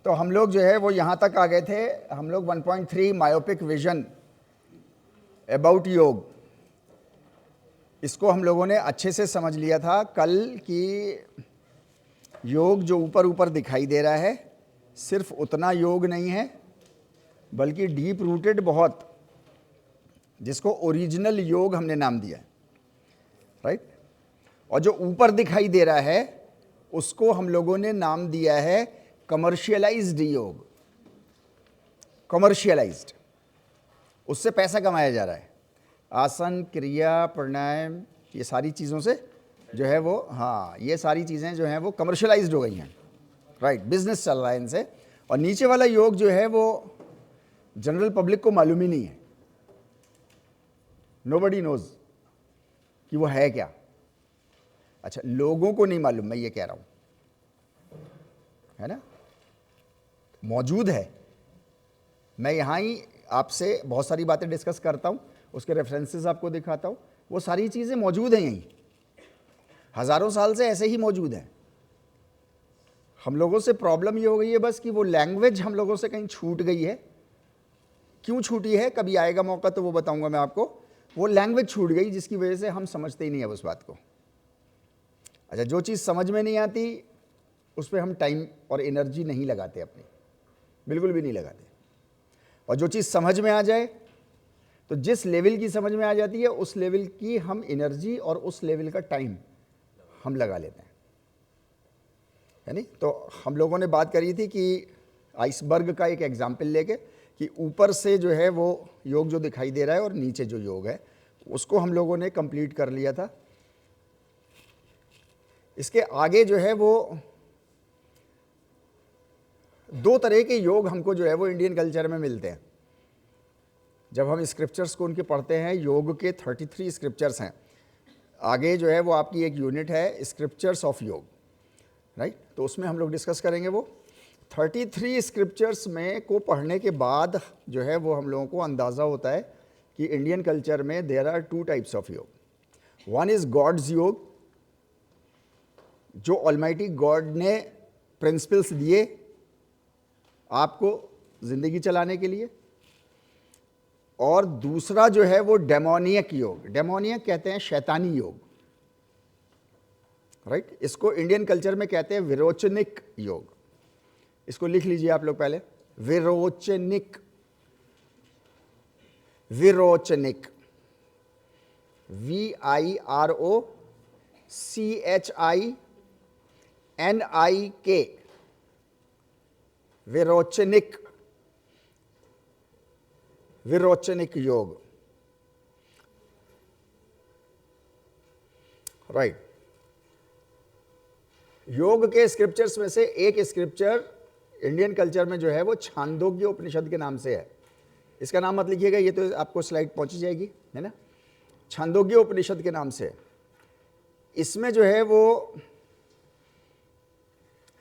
तो हम लोग जो है वो यहाँ तक आ गए थे, हम लोग 1.3 मायोपिक विजन अबाउट योग, इसको हम लोगों ने अच्छे से समझ लिया था कल कि योग जो ऊपर ऊपर दिखाई दे रहा है सिर्फ उतना योग नहीं है, बल्कि डीप रूटेड बहुत, जिसको ओरिजिनल योग हमने नाम दिया है, राइट। और जो ऊपर दिखाई दे रहा है उसको हम लोगों ने नाम दिया है कमर्शियलाइज्ड योग। कमर्शियलाइज्ड, उससे पैसा कमाया जा रहा है। आसन, क्रिया, प्राणायाम, ये सारी चीज़ों से जो है वो, हाँ, ये सारी चीज़ें जो हैं वो कमर्शियलाइज्ड हो गई हैं, राइट। बिजनेस चल रहा है इनसे। और नीचे वाला योग जो है वो जनरल पब्लिक को मालूम ही नहीं है, नोबडी नोज कि वो है क्या। अच्छा, लोगों को नहीं मालूम, मैं ये कह रहा हूं, है ना, मौजूद है। मैं यहाँ ही आपसे बहुत सारी बातें डिस्कस करता हूँ, उसके रेफरेंसेस आपको दिखाता हूँ, वो सारी चीज़ें मौजूद हैं यहीं, हज़ारों साल से ऐसे ही मौजूद हैं। हम लोगों से प्रॉब्लम ये हो गई है बस कि वो लैंग्वेज हम लोगों से कहीं छूट गई है। क्यों छूटी है, कभी आएगा मौका तो वो बताऊंगा मैं आपको। वो लैंग्वेज छूट गई जिसकी वजह से हम समझते ही नहीं है उस बात को। अच्छा, जो चीज़ समझ में नहीं आती उस पर हम टाइम और एनर्जी नहीं लगाते अपनी, बिल्कुल भी नहीं लगाते। और जो चीज़ समझ में आ जाए, तो जिस लेवल की समझ में आ जाती है उस लेवल की हम एनर्जी और उस लेवल का टाइम हम लगा लेते हैं, है नहीं। तो हम लोगों ने बात करी थी कि आइसबर्ग का एक एग्जाम्पल लेके कि ऊपर से जो है वो योग जो दिखाई दे रहा है और नीचे जो योग है उसको हम लोगों ने कंप्लीट कर लिया था। इसके आगे जो है वो दो तरह के योग हमको जो है वो इंडियन कल्चर में मिलते हैं। जब हम स्क्रिप्चर्स को उनके पढ़ते हैं, योग के 33 स्क्रिप्चर्स हैं। आगे जो है वो आपकी एक यूनिट है स्क्रिप्चर्स ऑफ योग, राइट। तो उसमें हम लोग डिस्कस करेंगे वो 33 स्क्रिप्चर्स में को पढ़ने के बाद जो है वो हम लोगों को अंदाज़ा होता है कि इंडियन कल्चर में देयर आर 2 टाइप्स ऑफ योग। वन इज़ गॉड्स योग, जो ऑलमाइटी गॉड ने प्रिंसिपल्स दिए आपको ज़िंदगी चलाने के लिए। और दूसरा जो है वो डेमोनियक योग, डेमोनियक कहते हैं शैतानी योग, राइट। इसको इंडियन कल्चर में कहते हैं विरोचनिक योग। इसको लिख लीजिए आप लोग पहले, विरोचनिक, विरोचनिक, VIROCHINIK, विरोचनिक, विरोचनिक योग, राइट। योग के स्क्रिप्चर्स में से एक स्क्रिप्चर इंडियन कल्चर में जो है वो छांदोग्य उपनिषद के नाम से है। इसका नाम मत लिखिएगा, ये तो आपको स्लाइड पहुंची जाएगी, है ना। छांदोग्य उपनिषद के नाम से। इसमें जो है वो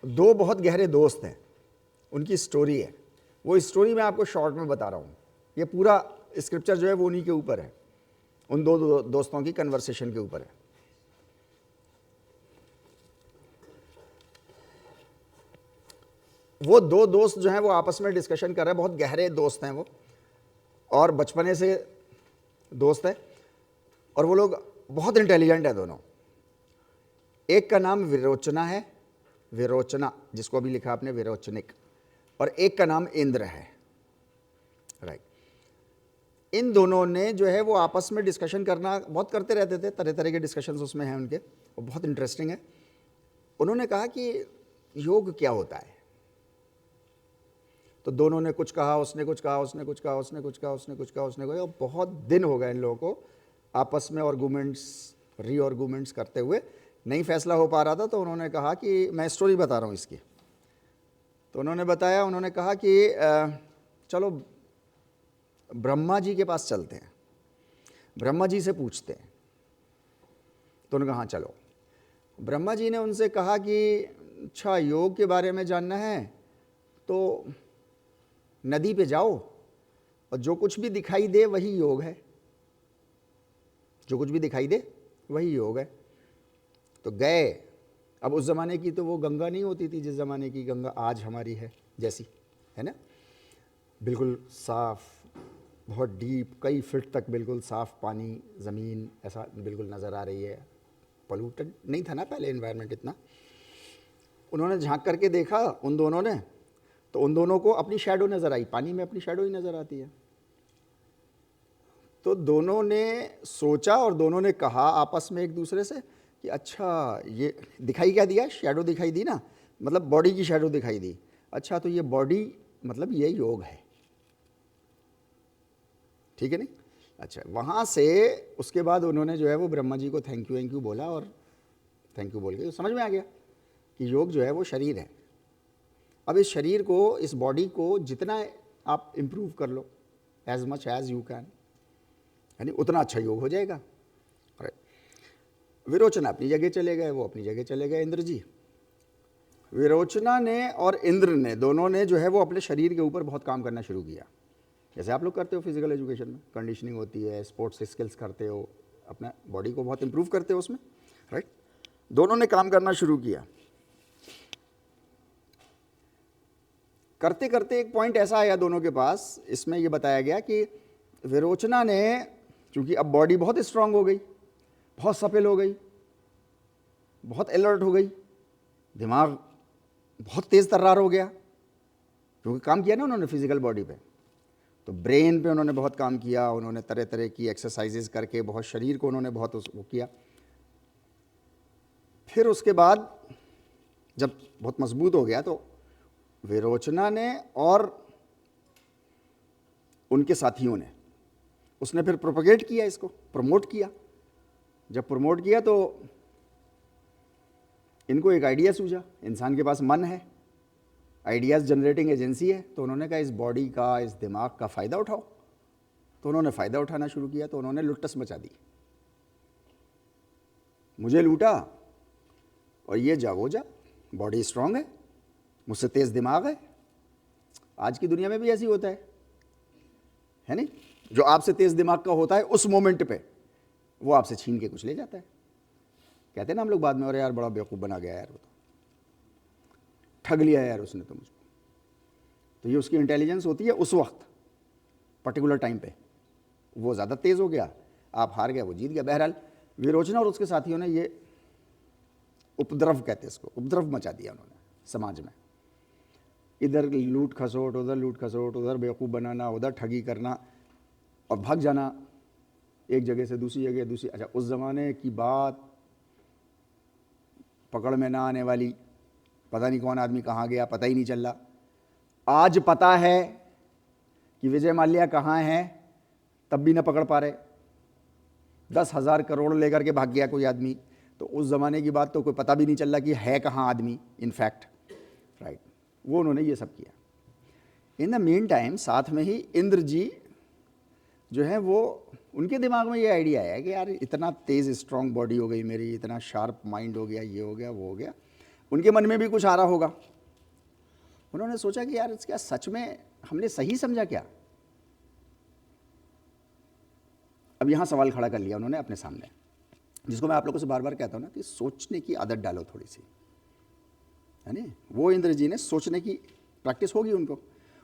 दो बहुत गहरे दोस्त हैं, उनकी स्टोरी है। वो स्टोरी मैं आपको शॉर्ट में बता रहा हूँ। ये पूरा स्क्रिप्चर जो है वो उन्हीं के ऊपर है, उन दो दोस्तों की कन्वर्सेशन के ऊपर है। वो दो दोस्त जो हैं वो आपस में डिस्कशन कर रहे हैं, बहुत गहरे दोस्त हैं वो, और बचपने से दोस्त हैं, और वो लोग बहुत इंटेलिजेंट है दोनों। एक का नाम विरोचना है, विरोचना, जिसको अभी लिखा आपने विरोचनिक, और एक का नाम इंद्र है, राइट। इन दोनों ने जो है वो आपस में डिस्कशन करना बहुत करते रहते थे, तरह तरह के डिस्कशंस उसमें हैं उनके, वो बहुत इंटरेस्टिंग है। उन्होंने कहा कि योग क्या होता है। तो दोनों ने कुछ कहा, उसने कुछ कहा, उसने कुछ कहा, उसने कुछ कहा, उसने कुछ कहा, उसने कुछ कहा। बहुत दिन हो गए इन लोगों को आपस में आर्गूमेंट्स, रीआर्गूमेंट्स करते हुए, नहीं फैसला हो पा रहा था। तो उन्होंने कहा कि मैं स्टोरी बता रहा हूँ इसकी। तो उन्होंने बताया, उन्होंने कहा कि चलो ब्रह्मा जी के पास चलते हैं, ब्रह्मा जी से पूछते हैं। तो उन्होंने कहा हाँ चलो। ब्रह्मा जी ने उनसे कहा कि अच्छा, योग के बारे में जानना है तो नदी पे जाओ, और जो कुछ भी दिखाई दे वही योग है, जो कुछ भी दिखाई दे वही योग है। तो गए, अब उस ज़माने की तो वो गंगा नहीं होती थी जिस ज़माने की गंगा आज हमारी है जैसी, है ना, बिल्कुल साफ, बहुत डीप, कई फीट तक बिल्कुल साफ पानी, ज़मीन ऐसा बिल्कुल नज़र आ रही है। पोल्यूटेड नहीं था ना पहले एनवायरनमेंट इतना। उन्होंने झांक करके देखा उन दोनों ने, तो उन दोनों को अपनी शैडो नज़र आई, पानी में अपनी शैडो ही नज़र आती है। तो दोनों ने सोचा और दोनों ने कहा आपस में एक दूसरे से कि अच्छा ये दिखाई क्या दिया, शैडो दिखाई दी ना, मतलब बॉडी की शैडो दिखाई दी। अच्छा तो ये बॉडी मतलब ये योग है, ठीक है नहीं। अच्छा वहाँ से उसके बाद उन्होंने जो है वो ब्रह्मा जी को थैंक यू बोला, और थैंक यू बोल के तो समझ में आ गया कि योग जो है वो शरीर है। अब इस शरीर को, इस बॉडी को जितना आप इम्प्रूव कर लो, as much as you can, यानी उतना अच्छा योग हो जाएगा। विरोचना अपनी जगह चले गए, वो अपनी जगह चले गए इंद्र जी। विरोचना ने और इंद्र ने दोनों ने जो है वो अपने शरीर के ऊपर बहुत काम करना शुरू किया, जैसे आप लोग करते हो फिजिकल एजुकेशन में, कंडीशनिंग होती है, स्पोर्ट्स स्किल्स करते हो, अपना बॉडी को बहुत इंप्रूव करते हो उसमें, राइट। दोनों ने काम करना शुरू किया। करते करते एक पॉइंट ऐसा आया दोनों के पास, इसमें ये बताया गया कि विरोचना ने, चूंकि अब बॉडी बहुत स्ट्रांग हो गई, बहुत सफल हो गई, बहुत अलर्ट हो गई, दिमाग बहुत तेज तर्रार हो गया, क्योंकि काम किया ना उन्होंने फिजिकल बॉडी पे, तो ब्रेन पे उन्होंने बहुत काम किया, उन्होंने तरह तरह की एक्सरसाइजेज करके बहुत शरीर को उन्होंने बहुत वो किया। फिर उसके बाद जब बहुत मजबूत हो गया तो विरोचना ने और उनके साथियों ने, उसने फिर प्रोपगेट किया, इसको प्रमोट किया। जब प्रमोट किया तो इनको एक आइडिया सूझा, इंसान के पास मन है, आइडियाज़ जनरेटिंग एजेंसी है, तो उन्होंने कहा इस बॉडी का, इस दिमाग का फ़ायदा उठाओ। तो उन्होंने फ़ायदा उठाना शुरू किया, तो उन्होंने लुट्टस मचा दी, मुझे लूटा और ये जा वो जा, बॉडी स्ट्रांग है, मुझसे तेज़ दिमाग है। आज की दुनिया में भी ऐसी होता है नहीं, जो आपसे तेज़ दिमाग का होता है उस मोमेंट पे वो आपसे छीन के कुछ ले जाता है। कहते हैं ना हम लोग बाद में, अरे यार बड़ा बेवकूफ़ बना गया यार, वो तो ठग लिया यार उसने तो मुझको। तो ये उसकी इंटेलिजेंस होती है उस वक्त, पर्टिकुलर टाइम पे, वो ज़्यादा तेज़ हो गया, आप हार गए, वो जीत गया। बहरहाल विरोचना और उसके साथियों ने ये उपद्रव, कहते हैं इसको, उपद्रव मचा दिया उन्होंने समाज में। इधर लूट खसोट, उधर लूट खसोट, उधर बेवकूफ़ बनाना, उधर ठगी करना और भाग जाना एक जगह से दूसरी जगह, दूसरी। अच्छा उस ज़माने की बात, पकड़ में ना आने वाली, पता नहीं कौन आदमी कहाँ गया, पता ही नहीं चल रहा। आज पता है कि विजय माल्या कहाँ है, तब भी ना पकड़ पा रहे। 10,000 करोड़ लेकर के भाग गया कोई आदमी, तो उस ज़माने की बात तो कोई पता भी नहीं चल रहा कि है कहाँ आदमी इनफैक्ट, राइट। वो उन्होंने ये सब किया। इन द मीन टाइम साथ में ही इंद्र जी जो है वो, उनके दिमाग में ये आइडिया आया कि यार इतना तेज़ स्ट्रांग बॉडी हो गई मेरी, इतना शार्प माइंड हो गया, ये हो गया, वो हो गया। उनके मन में भी कुछ आ रहा होगा। उन्होंने सोचा कि यार क्या सच में हमने सही समझा क्या। अब यहाँ सवाल खड़ा कर लिया उन्होंने अपने सामने, जिसको मैं आप लोगों से बार बार कहता हूँ ना कि सोचने की आदत डालो थोड़ी सी, है ना। वो इंद्र जी ने सोचने की प्रैक्टिस होगी उनको।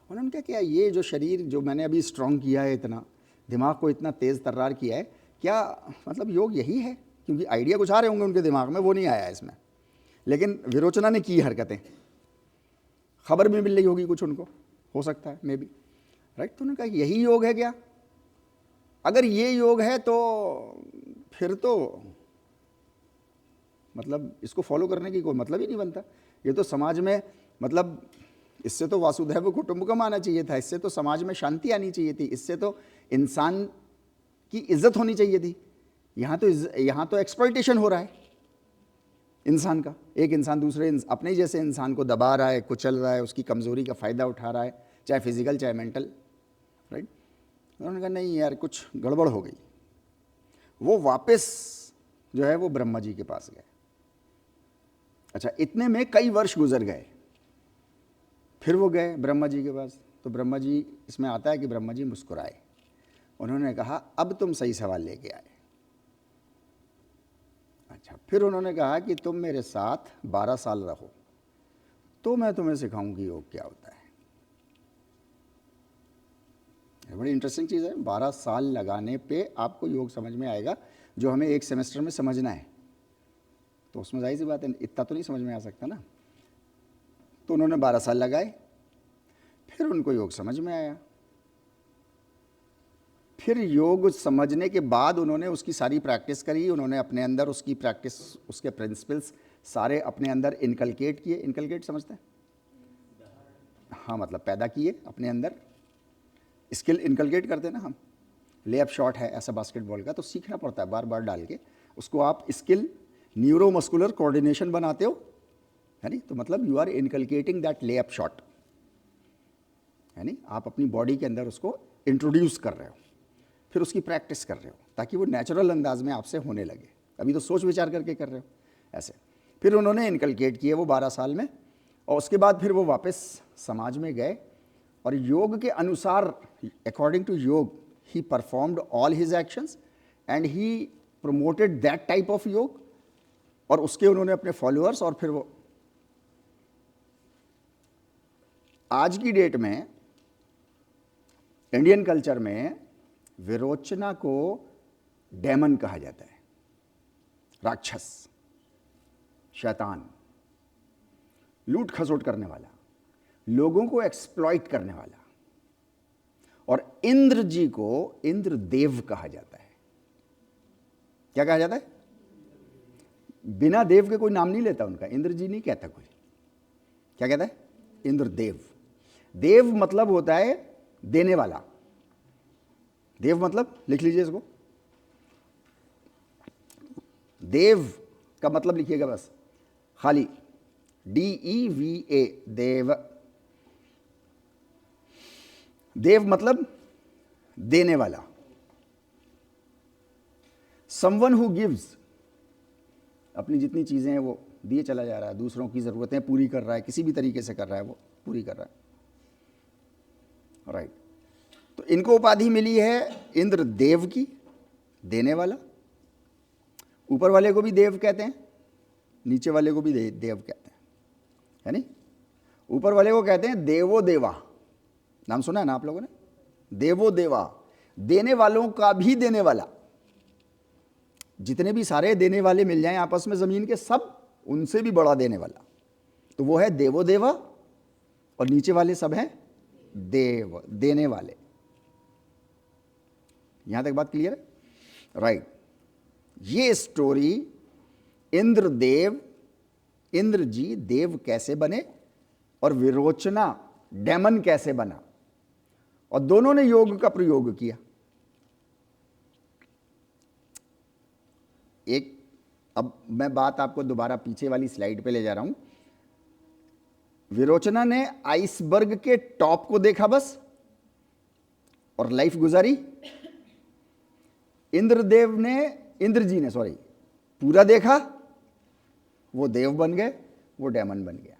उन्होंने क्या किया, ये जो शरीर जो मैंने अभी स्ट्रांग किया है, इतना दिमाग को इतना तेज़ तर्रार किया है, क्या मतलब योग यही है? क्योंकि आइडिया कुछ आ रहे होंगे उनके दिमाग में, वो नहीं आया इसमें। लेकिन विरोचना ने की हरकतें, खबर भी मिल रही होगी कुछ उनको, हो सकता है मे बी, राइट। तो उन्होंने कहा यही योग है क्या? अगर ये योग है तो फिर तो मतलब इसको फॉलो करने की कोई मतलब ही नहीं बनता। ये तो समाज में, मतलब इससे तो वासुदैव कुटुंबकम आना चाहिए था, इससे तो समाज में शांति आनी चाहिए थी, इससे तो इंसान की इज्जत होनी चाहिए थी। यहाँ तो एक्सप्लॉइटेशन हो रहा है इंसान का। एक इंसान दूसरे अपने जैसे इंसान को दबा रहा है, कुचल रहा है, उसकी कमज़ोरी का फ़ायदा उठा रहा है, चाहे फिजिकल चाहे मेंटल, राइट। उन्होंने कहा नहीं यार कुछ गड़बड़ हो गई। वो वापस जो है वो ब्रह्मा जी के पास गए। अच्छा इतने में कई वर्ष गुजर गए, फिर वो गए ब्रह्मा जी के पास। तो ब्रह्मा जी, इसमें आता है कि ब्रह्मा जी मुस्कुराए। उन्होंने कहा अब तुम सही सवाल लेके आए। अच्छा, फिर उन्होंने कहा कि तुम मेरे साथ 12 साल रहो तो मैं तुम्हें सिखाऊं कि योग क्या होता है। ये बड़ी इंटरेस्टिंग चीज़ है। 12 साल लगाने पे आपको योग समझ में आएगा, जो हमें एक सेमेस्टर में समझना है। तो उसमें जाहिर सी बात है इतना तो नहीं समझ में आ सकता ना। तो उन्होंने 12 साल लगाए, फिर उनको योग समझ में आया। फिर योग समझने के बाद उन्होंने उसकी सारी प्रैक्टिस करी, उन्होंने अपने अंदर उसकी प्रैक्टिस, उसके प्रिंसिपल्स सारे अपने अंदर इनकलकेट किए। इनकलकेट समझते हैं? हाँ, मतलब पैदा किए अपने अंदर। स्किल इनकलकेट करते हैं ना हम। ले अप शॉट है ऐसा बास्केटबॉल का, तो सीखना पड़ता है बार बार डाल के उसको। आप स्किल न्यूरोमस्कुलर कोऑर्डिनेशन बनाते हो, है नहीं? तो मतलब यू आर इनकलकेटिंग दैट ले अप शॉट, है नहीं? आप अपनी बॉडी के अंदर उसको इंट्रोड्यूस कर रहे हो, फिर उसकी प्रैक्टिस कर रहे हो ताकि वो नेचुरल अंदाज में आपसे होने लगे। अभी तो सोच विचार करके कर रहे हो ऐसे। फिर उन्होंने इनकलकेट किए वो 12 साल में, और उसके बाद फिर वो वापस समाज में गए और योग के अनुसार, अकॉर्डिंग टू योग, ही performed all his actions and he promoted that type of योग। और उसके उन्होंने अपने फॉलोअर्स, और फिर वो आज की डेट में इंडियन कल्चर में विरोचना को डेमन कहा जाता है, राक्षस, शैतान, लूट खसोट करने वाला, लोगों को एक्सप्लॉइट करने वाला। और इंद्र जी को इंद्रदेव कहा जाता है। क्या कहा जाता है? बिना देव के कोई नाम नहीं लेता उनका, इंद्र जी नहीं कहता कोई। क्या कहता है? इंद्रदेव। देव मतलब होता है देने वाला। देव मतलब, लिख लीजिए इसको, देव का मतलब लिखिएगा बस खाली, DEVA, देव। देव मतलब देने वाला। समवन हु गिव्स, अपनी जितनी चीजें हैं वो दिए चला जा रहा है, दूसरों की जरूरतें पूरी कर रहा है, किसी भी तरीके से कर रहा है, वो पूरी कर रहा है, राइट। तो इनको उपाधि मिली है इंद्र देव की, देने वाला। ऊपर वाले को भी देव कहते हैं, नीचे वाले को भी देव कहते हैं, है नहीं? ऊपर वाले को कहते हैं देवो देवा, नाम सुना है ना आप लोगों ने? देवो देवा, देने वालों का भी देने वाला। जितने भी सारे देने वाले मिल जाएं आपस में जमीन के, सब उनसे भी बड़ा देने वाला, तो वो है देवो देवा। और नीचे वाले सब हैं देव, देने वाले। यहां तक बात क्लियर है? राइट। ये स्टोरी इंद्रदेव, इंद्र जी देव कैसे बने और विरोचना डेमन कैसे बना, और दोनों ने योग का प्रयोग किया। एक, अब मैं बात आपको दोबारा पीछे वाली स्लाइड पे ले जा रहा हूं। विरोचना ने आइसबर्ग के टॉप को देखा बस और लाइफ गुजारी। इंद्रदेव ने, इंद्र जी ने सॉरी, पूरा देखा, वो देव बन गए, वो डेमन बन गया।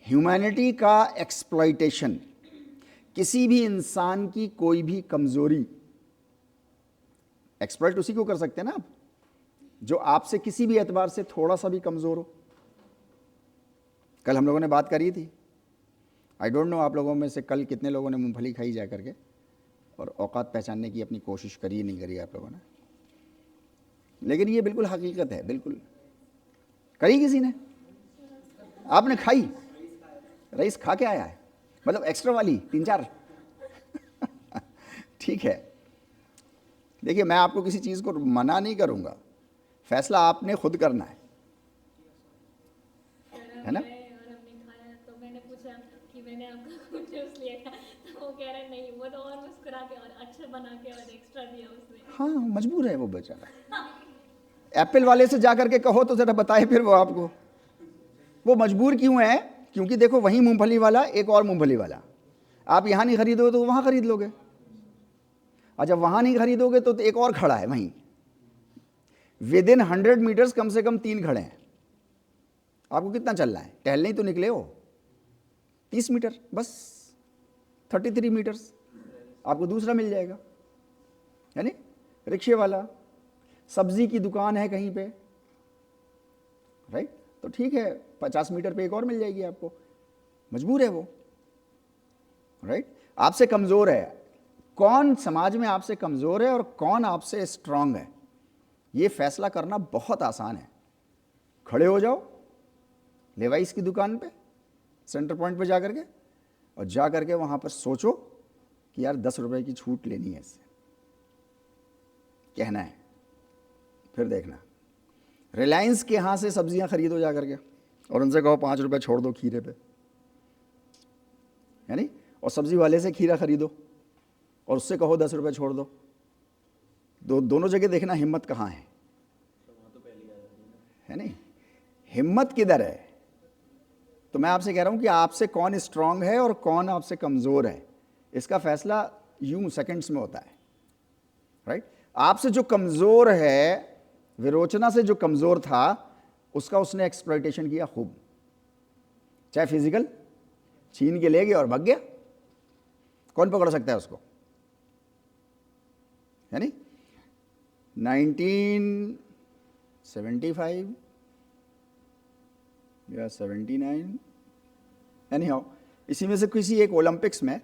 ह्यूमैनिटी का एक्सप्लॉइटेशन, किसी भी इंसान की कोई भी कमजोरी, एक्सप्लॉइट उसी को कर सकते हैं ना आप, जो आपसे किसी भी एतबार से थोड़ा सा भी कमजोर हो। कल हम लोगों ने बात करी थी, आई डोंट नो आप लोगों में से कल कितने लोगों ने मूंगफली खाई जा करके, और औकात पहचानने की अपनी कोशिश करी नहीं करी आप लोगों ने, लेकिन ये बिल्कुल हकीकत है। बिल्कुल करी किसी ने? आपने खाई? रईस खा के आया है, मतलब एक्स्ट्रा वाली 3-4 ठीक है। देखिए, मैं आपको किसी चीज़ को मना नहीं करूंगा, फैसला आपने खुद करना है ना? तो मैंने पूछा कि मैंने आपका जूस लिया था, तो वो कह रहे नहीं, वो तो और मुस्कुरा के और अच्छा बना के और एक्स्ट्रा दिया उसने। हाँ, मजबूर है वो बेचारा। एप्पल वाले से जाकर के कहो तो जरा बताए फिर वो आपको, वो मजबूर क्यों है? क्योंकि देखो, वहीं मूंगफली वाला, एक और मूंगफली वाला, आप यहां नहीं खरीदोगे तो वहां खरीद लोगे, और जब वहां नहीं खरीदोगे तो एक और खड़ा है वहीं, विद इन 100 मीटर्स कम से कम 3 खड़े हैं। आपको कितना चलना है? टहलने ही तो निकले हो, 30 मीटर बस, 33 मीटर्स, आपको दूसरा मिल जाएगा, है नहीं? रिक्शे वाला, सब्जी की दुकान है कहीं पे, राइट, तो ठीक है 50 मीटर पे एक और मिल जाएगी आपको, मजबूर है वो, राइट। आपसे कमज़ोर है कौन, समाज में आपसे कमज़ोर है और कौन आपसे स्ट्रांग है, ये फैसला करना बहुत आसान है। खड़े हो जाओ लेवाइस की दुकान पे, सेंटर पॉइंट पे जा करके, और जा करके वहाँ पर सोचो कि यार 10 रुपए की छूट लेनी है इससे, कहना है, फिर देखना। रिलायंस के यहाँ से सब्जियाँ खरीदो जा करके और उनसे कहो 5 रुपए छोड़ दो खीरे पे, यानी, और सब्जी वाले से खीरा खरीदो और उससे कहो 10 रुपए छोड़ दो, दोनों जगह देखना हिम्मत कहाँ है नहीं, हिम्मत किधर है। तो मैं आपसे कह रहा हूँ कि आपसे कौन स्ट्रांग है और कौन आपसे कमज़ोर है, इसका फैसला यूं सेकंड्स में होता है, राइट। आपसे जो कमज़ोर है, विरोचना से जो कमज़ोर था, उसका उसने एक्सप्लॉइटेशन किया खूब, चाहे फिजिकल, छीन के ले गया और भाग गया, कौन पकड़ सकता है उसको, है नहीं। 1975 या 79 एनी हाउ, इसी में से किसी एक ओलंपिक्स में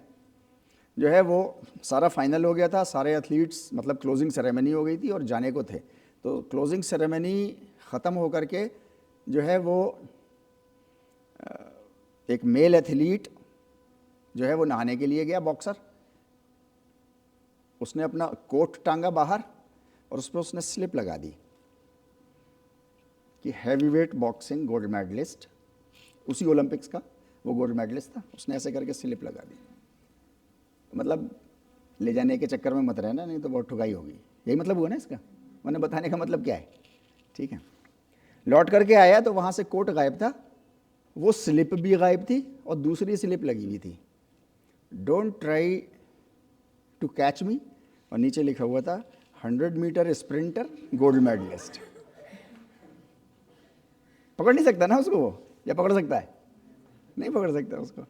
जो है वो सारा फाइनल हो गया था, सारे एथलीट्स, मतलब क्लोजिंग सेरेमनी हो गई थी और जाने को थे, तो क्लोजिंग सेरेमनी ख़त्म होकर के जो है वो एक मेल एथलीट जो है वो नहाने के लिए गया, बॉक्सर, उसने अपना कोट टांगा बाहर और उस पर उसने स्लिप लगा दी कि हैवीवेट बॉक्सिंग गोल्ड मेडलिस्ट, उसी ओलंपिक्स का वो गोल्ड मेडलिस्ट था, उसने ऐसे करके स्लिप लगा दी। मतलब ले जाने के चक्कर में मत रहना, नहीं तो बहुत ठुकाई होगी, यही मतलब हुआ ना इसका, मैंने बताने का मतलब क्या है, ठीक है। लौट करके आया तो वहाँ से कोट गायब था, वो स्लिप भी गायब थी और दूसरी स्लिप लगी हुई थी, don't try to catch me, और नीचे लिखा हुआ था 100 मीटर स्प्रिंटर गोल्ड मेडलिस्ट। पकड़ नहीं सकता ना उसको वो, या पकड़ सकता है, नहीं पकड़ सकता उसको।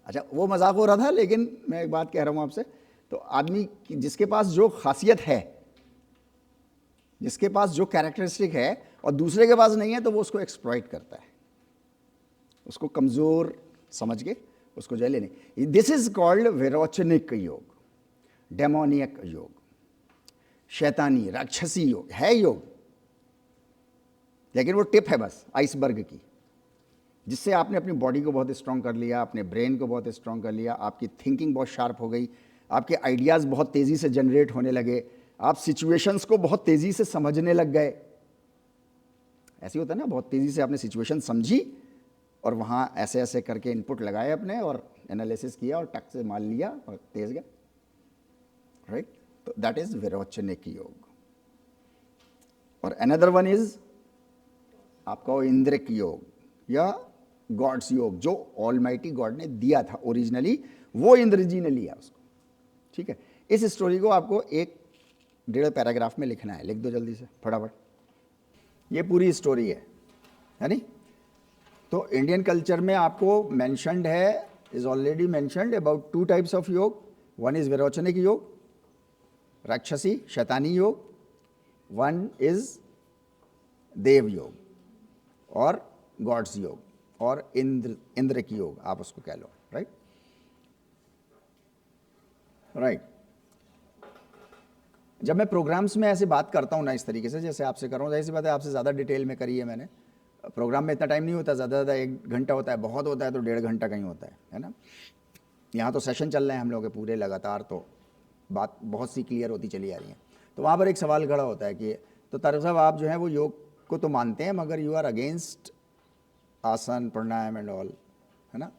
अच्छा वो मजाक हो रहा था, लेकिन मैं एक बात कह रहा हूँ आपसे, तो आदमी जिसके पास जो खासियत है, जिसके पास जो कैरेक्टरिस्टिक है और दूसरे के पास नहीं है, तो वो उसको एक्सप्लॉइट करता है, उसको कमज़ोर समझ के उसको जय लेने। दिस इज कॉल्ड विरोचनिक योग, डेमोनियक योग, शैतानी राक्षसी योग है योग, लेकिन वो टिप है बस आइसबर्ग की, जिससे आपने अपनी बॉडी को बहुत स्ट्रांग कर लिया, अपने ब्रेन को बहुत स्ट्रांग कर लिया, आपकी थिंकिंग बहुत शार्प हो गई, आपके आइडियाज़ बहुत तेज़ी से जनरेट होने लगे, आप सिचुएशंस को बहुत तेज़ी से समझने लग गए। ऐसे होता है ना, बहुत तेज़ी से आपने सिचुएशन समझी और वहाँ ऐसे ऐसे करके इनपुट लगाए अपने और एनालिसिस किया और टक से मान लिया और तेज गए, राइट। तो दैट इज विरोचनिक योग। और अनदर वन इज आपका इंद्रिक योग या गॉड्स योग, जो ऑलमाइटी गॉड ने दिया था ओरिजिनली, वो इंद्र जी ने लिया उसको, ठीक है। इस स्टोरी को आपको 1-1.5 पैराग्राफ में लिखना है, लिख दो जल्दी से फटाफट, ये पूरी स्टोरी है नहीं। तो इंडियन कल्चर में आपको मेंशन्ड है, is already mentioned about 2 types of योग, वन इज विरोचनिक योग, राक्षसी शैतानी योग, वन इज देव योग और गॉड्स योग और इंद्र की योग, आप उसको कह लो, राइट राइट। जब मैं प्रोग्राम्स में ऐसे बात करता हूँ ना इस तरीके से जैसे आपसे कर रहा हूँ, जाहिर सी बात है आपसे ज़्यादा डिटेल में करी है मैंने, प्रोग्राम में इतना टाइम नहीं होता, ज़्यादा ज़्यादा 1 घंटा होता है, बहुत होता है तो 1.5 घंटा कहीं होता है ना। यहाँ तो सेशन चल रहे हैं हम लोग के पूरे लगातार, तो बात बहुत सी क्लियर होती चली आ रही है। तो वहाँ पर एक सवाल खड़ा होता है कि तो तारिक साहब आप जो है वो योग को तो मानते हैं मगर यू आर अगेंस्ट आसन प्राणायाम एंड ऑल, है ना।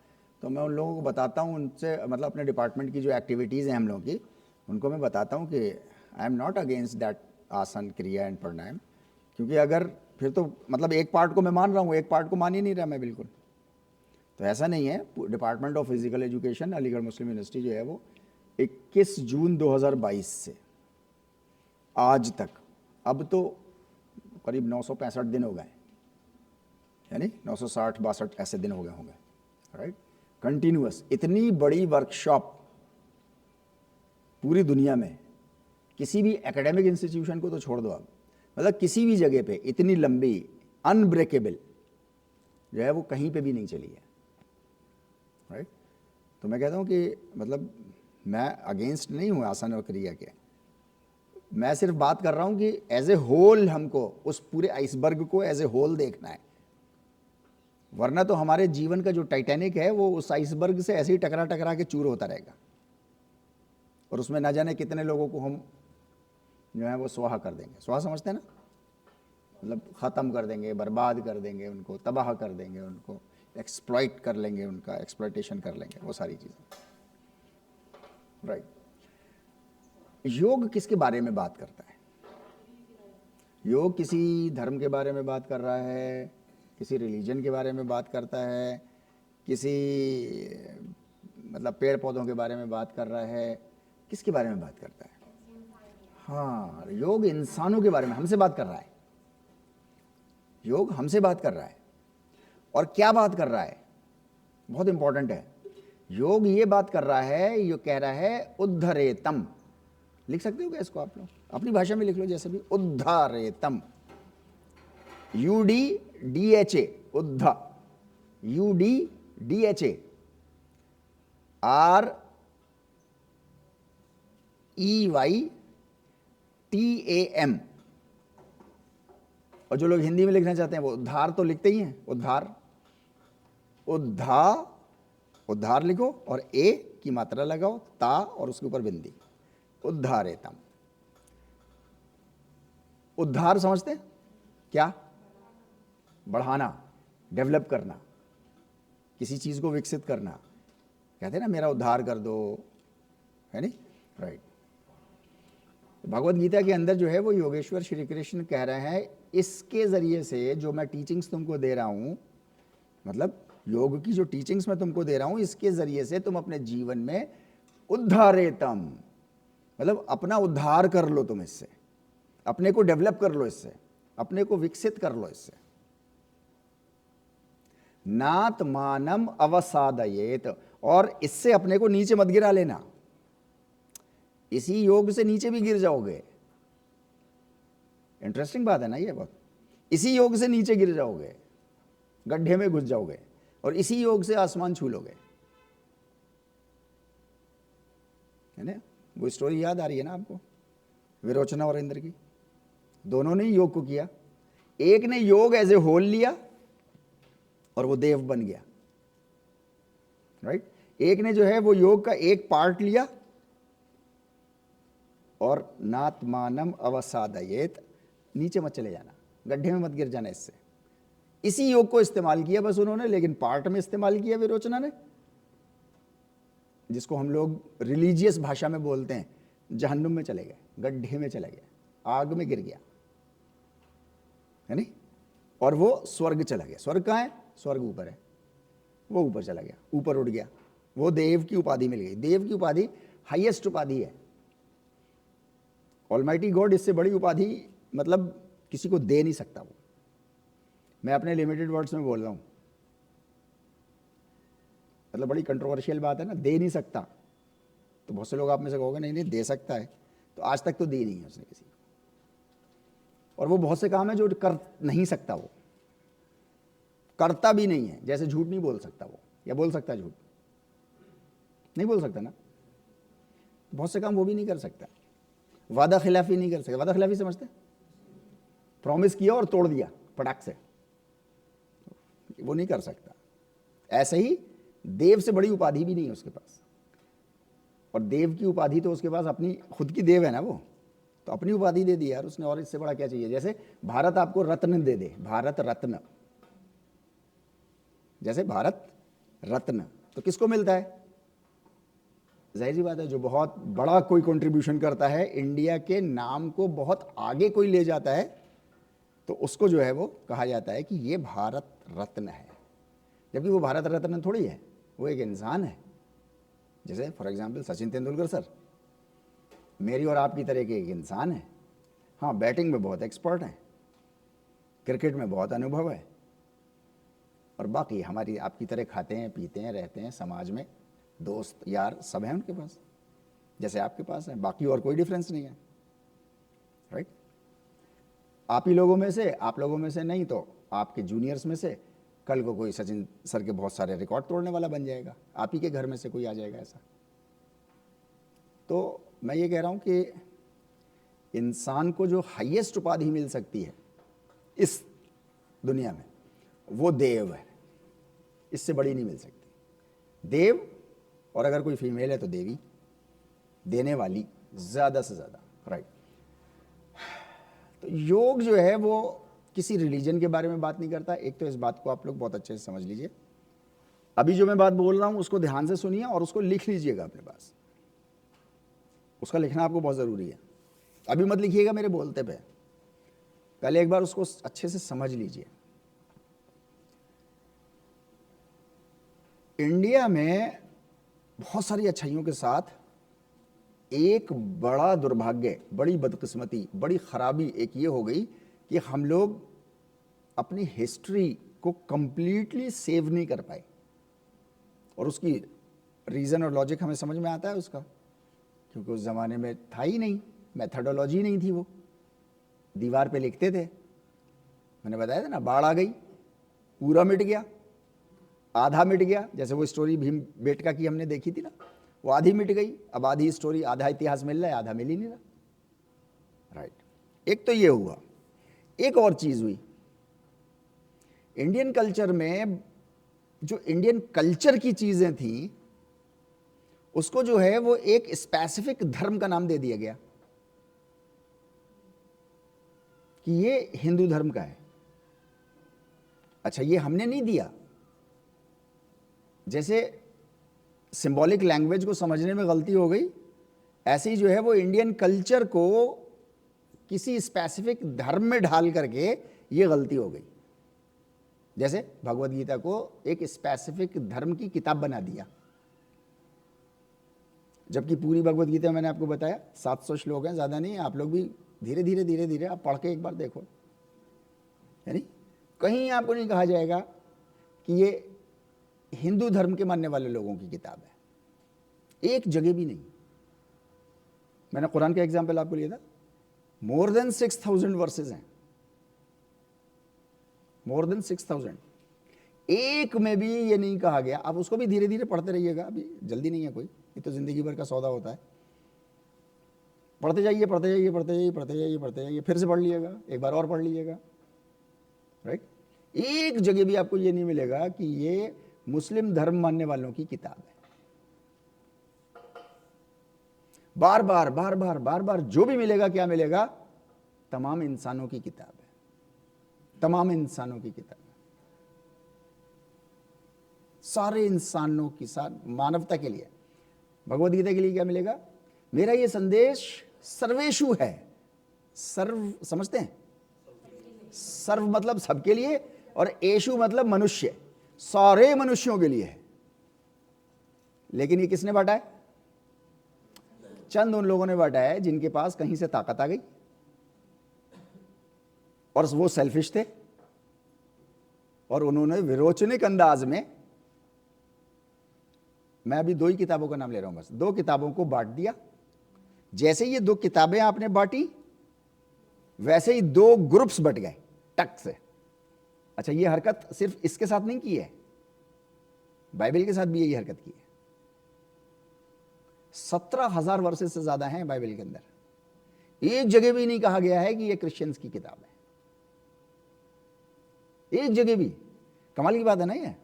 तो मैं उन लोगों को बताता हूँ, उनसे मतलब अपने डिपार्टमेंट की जो एक्टिविटीज़ हैं हम लोगों की, उनको मैं बताता हूँ कि I am not against that आसन क्रिया एंड प्राणायाम, क्योंकि अगर फिर तो मतलब एक पार्ट को मैं मान रहा हूँ, एक पार्ट को मान ही नहीं रहा मैं बिल्कुल। तो ऐसा नहीं है। Department of physical education Aligarh Muslim university जो है वो 21 जून 2022 से आज तक, अब तो करीब 965 दिन हो गए, यानी 960-62 ऐसे दिन हो गए होंगे, राइट, कंटिन्यूअस। इतनी बड़ी वर्कशॉप पूरी दुनिया में किसी भी एकेडमिक इंस्टीट्यूशन को तो छोड़ दो आप, मतलब किसी भी जगह पे इतनी लंबी अनब्रेकेबल जो है वो कहीं पे भी नहीं चली है, राइट। तो मैं कहता हूँ कि मतलब मैं अगेंस्ट नहीं हूँ आसन और क्रिया के, मैं सिर्फ बात कर रहा हूँ कि एज ए होल हमको उस पूरे आइसबर्ग को एज ए होल देखना है, वरना तो हमारे जीवन का जो टाइटैनिक है वो उस आइसबर्ग से ऐसे ही टकरा टकरा के चूर होता रहेगा, और उसमें ना जाने कितने लोगों को हम जो है वो स्वाहा कर देंगे। स्वाहा समझते हैं ना, मतलब ख़त्म कर देंगे, बर्बाद कर देंगे, उनको तबाह कर देंगे, उनको एक्सप्लॉइट कर लेंगे, उनका एक्सप्लॉइटेशन कर लेंगे, वो सारी चीज़ें, राइट। योग किसके बारे में बात करता है? योग किसी धर्म के बारे में बात कर रहा है, किसी रिलीजन के बारे में बात करता है, किसी मतलब पेड़ पौधों के बारे में बात कर रहा है, किसके बारे में बात करता है? हाँ, योग इंसानों के बारे में हमसे बात कर रहा है। योग हमसे बात कर रहा है, और क्या बात कर रहा है? बहुत इंपॉर्टेंट है। योग ये बात कर रहा है, ये कह रहा है उद्धरेतम। लिख सकते हो क्या इसको आप लोग? अपनी भाषा में लिख लो, जैसे भी उद्धरेतम, UDDHA, उद्धा, UDDHA, REYTAM। और जो लोग हिंदी में लिखना चाहते हैं वो उद्धार तो लिखते ही हैं, उद्धार, उद्धार लिखो और ए की मात्रा लगाओ, ता और उसके ऊपर बिंदी, उद्धारेतम। उद्धार समझते हैं क्या? बढ़ाना, डेवलप करना, किसी चीज को विकसित करना, कहते हैं ना मेरा उद्धार कर दो, है नहीं, राइट। भगवत गीता के अंदर जो है वो योगेश्वर श्री कृष्ण कह रहे हैं, इसके जरिए से जो मैं टीचिंग्स तुमको दे रहा हूं, मतलब योग की जो टीचिंग्स मैं तुमको दे रहा हूं, इसके जरिए से तुम अपने जीवन में उद्धारेतम, मतलब अपना उद्धार कर लो, तुम इससे अपने को डेवलप कर लो, इससे अपने को विकसित कर लो, इससे नात्मानम अवसादयेत, और इससे अपने को नीचे मत गिरा लेना। इसी योग से नीचे भी गिर जाओगे। इंटरेस्टिंग बात है ना ये बहुत। इसी योग से नीचे गिर जाओगे, गड्ढे में घुस जाओगे, और इसी योग से आसमान छू लोगे, है ना। वो स्टोरी याद आ रही है ना आपको, विरोचना और इंद्र की? दोनों ने योग को किया, एक ने योग एज ए होल लिया और वो देव बन गया, राइट। एक ने जो है वो योग का एक पार्ट लिया और नात्मानम अवसादयेत, नीचे मत चले जाना, गड्ढे में मत गिर जाना, इससे इसी योग को इस्तेमाल किया बस उन्होंने, लेकिन पार्ट में इस्तेमाल किया विरोचना ने, जिसको हम लोग रिलीजियस भाषा में बोलते हैं जहन्नुम में चले गए, गड्ढे में चले गए, आग में गिर गया, है नहीं। और वो स्वर्ग चला गया। स्वर्ग कहाँ है? स्वर्ग ऊपर है, वो ऊपर चला गया, ऊपर उड़ गया, वो देव की उपाधि मिल गई। देव की उपाधि हाईएस्ट उपाधि है। ऑलमाइटी गॉड इससे बड़ी उपाधि मतलब किसी को दे नहीं सकता वो। मैं अपने लिमिटेड वर्ड्स में बोल रहा हूँ, मतलब बड़ी कंट्रोवर्शियल बात है ना, दे नहीं सकता। तो बहुत से लोग आप में से कहोगे नहीं नहीं दे सकता है, तो आज तक तो दी नहीं है उसने किसी को। और वो बहुत से काम है जो कर नहीं सकता, वो करता भी नहीं है। जैसे झूठ नहीं बोल सकता वो, या बोल सकता है झूठ? नहीं बोल सकता ना। बहुत से काम वो भी नहीं कर सकता। वादा खिलाफी नहीं कर सकता। वादा खिलाफी समझते? प्रॉमिस किया और तोड़ दिया पटाख से, वो नहीं कर सकता। ऐसे ही देव से बड़ी उपाधि भी नहीं है उसके पास। और देव की उपाधि तो उसके पास अपनी खुद की देव है ना वो, तो अपनी उपाधि दे दी यार उसने, और इससे बड़ा क्या चाहिए। जैसे भारत आपको रत्न दे दे, भारत रत्न, जैसे भारत रत्न, तो किसको मिलता है? जाहिर सी बात है जो बहुत बड़ा कोई कंट्रीब्यूशन करता है, इंडिया के नाम को बहुत आगे कोई ले जाता है, तो उसको जो है वो कहा जाता है कि ये भारत रत्न है। जबकि वो भारत रत्न थोड़ी है, वो एक इंसान है। जैसे for example Sachin Tendulkar sir मेरी और आपकी तरह के एक इंसान है। हाँ, बैटिंग में बहुत एक्सपर्ट हैं, क्रिकेट में बहुत अनुभव है, और बाकी हमारी आपकी तरह खाते हैं, पीते हैं, रहते हैं, समाज में दोस्त यार सब हैं उनके पास, जैसे आपके पास है। बाकी और कोई डिफरेंस नहीं है। राइट? आप ही लोगों में से, आप लोगों में से नहीं तो आपके जूनियर्स में से कल को कोई सचिन सर के बहुत सारे रिकॉर्ड तोड़ने वाला बन जाएगा, आप ही के घर में से कोई आ जाएगा ऐसा। तो मैं ये कह रहा हूं कि इंसान को जो हाईएस्ट उपाधि मिल सकती है इस दुनिया में वो देव है, इससे बड़ी नहीं मिल सकती। देव, और अगर कोई फीमेल है तो देवी, देने वाली ज़्यादा से ज़्यादा, राइट? तो योग जो है वो किसी रिलीजन के बारे में बात नहीं करता। एक तो इस बात को आप लोग बहुत अच्छे से समझ लीजिए। अभी जो मैं बात बोल रहा हूं उसको ध्यान से सुनिए और उसको लिख लीजिएगा अपने पास। उसका लिखना आपको बहुत ज़रूरी है। अभी मत लिखिएगा मेरे बोलते पे, पहले एक बार उसको अच्छे से समझ लीजिए। इंडिया में बहुत सारी अच्छाइयों के साथ एक बड़ा दुर्भाग्य, बड़ी बदकिस्मती, बड़ी खराबी एक ये हो गई कि हम लोग अपनी हिस्ट्री को कंप्लीटली सेव नहीं कर पाए। और उसकी रीज़न और लॉजिक हमें समझ में आता है उसका, क्योंकि उस ज़माने में था ही नहीं, मेथडोलॉजी नहीं थी। वो दीवार पे लिखते थे, मैंने बताया था ना, बाढ़ आ गई, पूरा मिट गया, आधा मिट गया। जैसे वो स्टोरी भीम बेटका की हमने देखी थी ना, वो आधी मिट गई, अब आधी स्टोरी, आधा इतिहास मिल रहा है, आधा मिल ही नहीं रहा, राइट? एक तो ये हुआ। एक और चीज़ हुई इंडियन कल्चर में, जो इंडियन कल्चर की चीज़ें थी उसको जो है वो एक स्पेसिफिक धर्म का नाम दे दिया गया कि ये हिंदू धर्म का है। अच्छा, ये हमने नहीं दिया। जैसे सिंबॉलिक लैंग्वेज को समझने में गलती हो गई, ऐसे ही जो है वो इंडियन कल्चर को किसी स्पेसिफिक धर्म में ढाल करके ये गलती हो गई। जैसे भगवत गीता को एक स्पेसिफिक धर्म की किताब बना दिया, जबकि पूरी भगवत गीता में मैंने आपको बताया 700 श्लोक हैं, ज़्यादा नहीं है। आप लोग भी धीरे धीरे धीरे धीरे आप पढ़ के एक बार देखो, यानी कहीं आपको नहीं कहा जाएगा कि ये हिंदू धर्म के मानने वाले लोगों की किताब है, एक जगह भी नहीं। मैंने कुरान का एग्जाम्पल आपको लिया था, मोर देन 6000 वर्सेज हैं, मोर देन 6000। एक में भी ये नहीं कहा गया। आप उसको भी धीरे धीरे पढ़ते रहिएगा, अभी जल्दी नहीं है कोई, ये तो जिंदगी भर का सौदा होता है। पढ़ते जाइए, पढ़ते जाइए, पढ़ते जाइए, पढ़ते जाइए, पढ़ते जाइए, फिर से पढ़ लीजिएगा, एक बार और पढ़ लीजिएगा, राइट? एक जगह भी आपको ये नहीं मिलेगा कि ये मुस्लिम धर्म मानने वालों की किताब है। बार बार बार बार बार बार जो भी मिलेगा, क्या मिलेगा? तमाम इंसानों की किताब है, तमाम इंसानों की किताब है, सारे इंसानों की, मानवता के लिए। भगवद गीता के लिए क्या मिलेगा? मेरा ये संदेश सर्वेशु है। सर्व समझते हैं? सर्व मतलब सबके लिए, और एशु मतलब मनुष्य, सारे मनुष्यों के लिए है। लेकिन ये किसने बांटा है? चंद उन लोगों ने बांटा है जिनके पास कहीं से ताकत आ गई और वो सेल्फिश थे, और उन्होंने विरोचनिक अंदाज में, मैं अभी 2 ही किताबों का नाम ले रहा हूं, बस 2 किताबों को बांट दिया। जैसे ये 2 किताबें आपने बांटी, वैसे ही 2 ग्रुप्स बट गए टक से। अच्छा, ये हरकत सिर्फ इसके साथ नहीं की है, बाइबल के साथ भी यही हरकत की है। 17,000 वर्सेस से ज्यादा हैं बाइबल के अंदर। एक जगह भी नहीं कहा गया है कि ये क्रिश्चियंस की किताब है, एक जगह भी। कमाल की बात है ना ये।